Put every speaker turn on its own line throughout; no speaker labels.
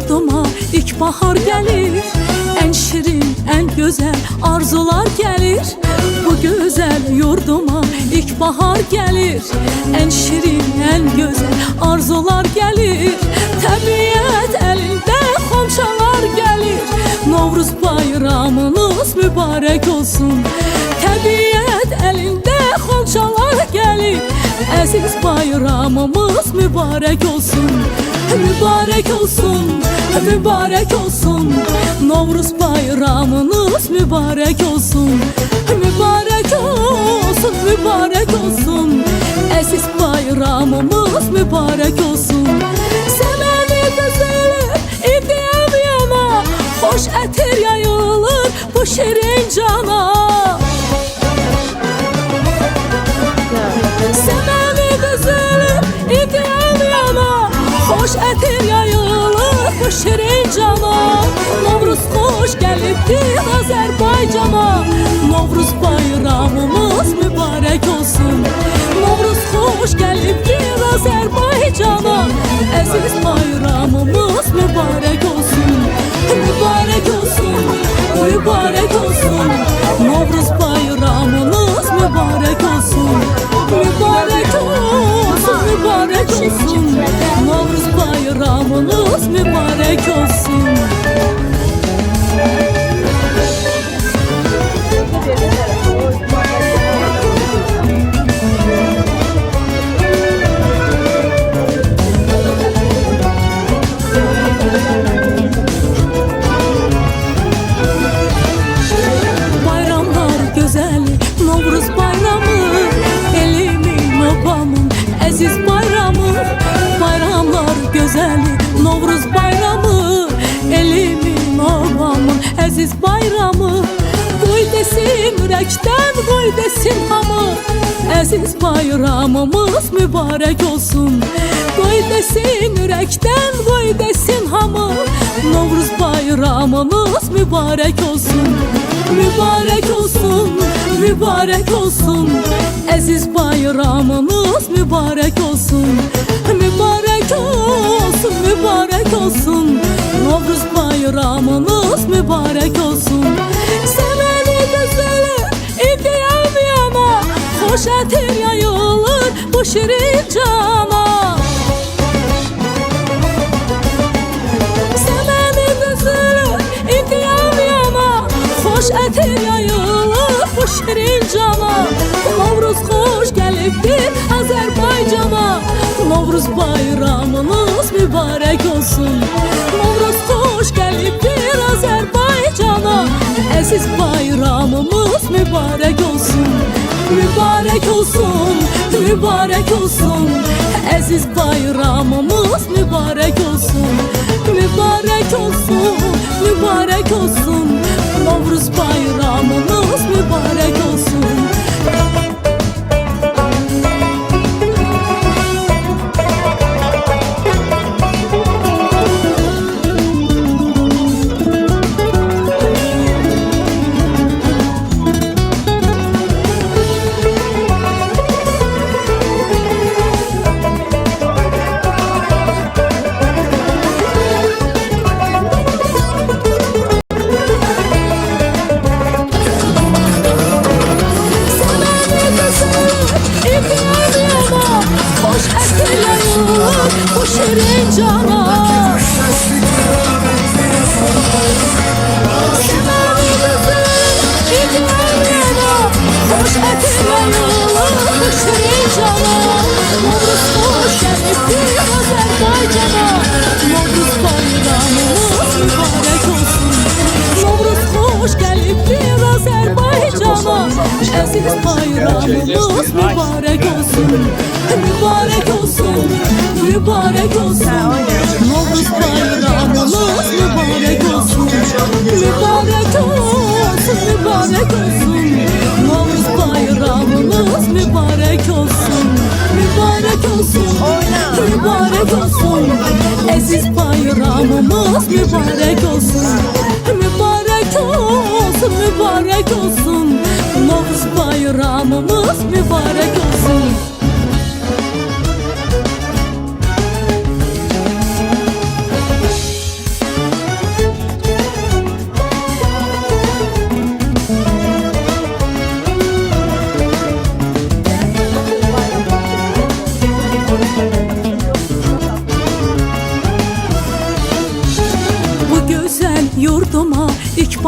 yurduma ilkbahar gelir. En şirin, en güzel arzular gelir. Bu güzel yurduma ilkbahar gelir. En şirin, en güzel arzular gelir. Təbiət elinde xonçalar gelir. Novruz bayramınız mübarek olsun. Təbiət elinde xonçalar gelir. Aziz bayramımız mübarek olsun. Mübarek olsun, mübarek olsun. Novruz bayramınız mübarek olsun. Mübarek olsun, mübarek olsun. Aziz bayramımız mübarek olsun. Semeni düzülür, idiyem yana. Hoş etir yayılır bu şirin cana. Semeni düzülür, idiyem yana. Hoş etir yayılır bu şirin cana. Novruz hoş gelipdir Azerbaycana. Novruz bayramımız mübarek olsun. Novruz hoş gelipdir Azerbaycana. Aziz bayramımız mübarek olsun. Mübarek olsun, mübarek olsun. Novruz bayramınız mübarek olsun. Mübarek olsun, mübarek olsun. Novruz bayramınız mübarek olsun. Bayramlar güzel, Novruz bayramı, elimin obamın aziz bayramı. Bayramlar güzel, Novruz bayramı, elimin obamın aziz bayramı. Qoy desin ürəkdən, qoy desin hamı. Aziz bayramımız mübarek olsun. Qoy desin ürəkdən, qoy desin hamı. Novruz bayramınız mübarek olsun. Mübarek olsun, mübarek olsun. Aziz bayramınız mübarek olsun. Mübarek olsun, mübarek olsun. Novruz bayramınız mübarek olsun. Semeni düzülür, idiyem yana. Hoş etir yayılır bu şirin cana. Semeni düzülür, idiyem yana. Hoş etir yayılır bu şirin cana. Novruz hoş gelipdir Azerbaycana. Novruz bayramınız mübarek olsun. Novruz hoş gelipdir Azerbaycana. Aziz bayramımız mübarek olsun. Mübarek olsun, mübarek olsun. Aziz bayramımız mübarek olsun. Mübarek olsun, mübarek olsun. Novruz bayramımız mübarek olsun. Bu şirin cana. Semeni düzülür, idiyem yana. Hoş etir yayılır bu şirin cana. Novruz hoş gelipdir Azerbaycana. Novruz bayramımız mübarek olsun. Novruz hoş gelipdir Azerbaycana. Aziz bayramımız mübarek olsun. Mübarek olsun, mübarek olsun. Novruz bayramımız mübarek olsun. Mübarek olsun, mübarek olsun. Novruz bayramımız mübarek olsun. Mübarek olsun, mübarek olsun. Aziz bayramımız mübarek olsun. Mübarek olsun, mübarek olsun. Novruz bayramımız mübarek olsun.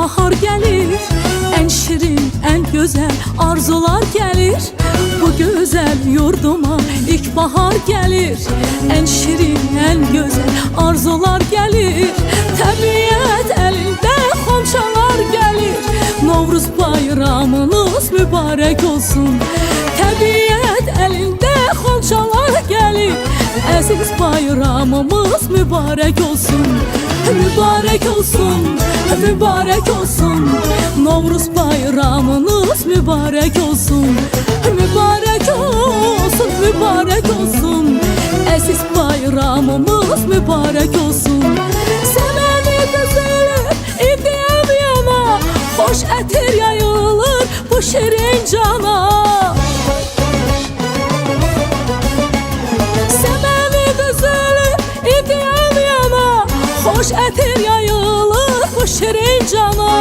bahar gelir, en şirin, en güzel arzular gelir. Bu güzel yurduma ilk bahar gelir, en şirin, en güzel arzular gelir. Təbiət elinde xonçalar gelir, Novruz bayramınız mübarek olsun. Təbiət elinde xonçalar gelir, əziz bayramımız mübarek olsun. Mübarek olsun, mübarek olsun, Novruz bayramınız mübarek olsun. Mübarek olsun, mübarek olsun, əziz bayramımız mübarek olsun. Səməni düzülür, idiyəm yana, xoş ətir yayılır bu şirin cana. Səməni düzülür, idiyəm yana, xoş ətir yayılır bu şirin cana.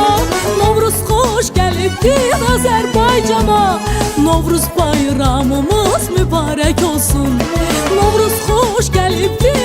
Novruz xoş gəlibdir Azərbaycana, Novruz bayramımız mübarek olsun. Novruz xoş gəlibdir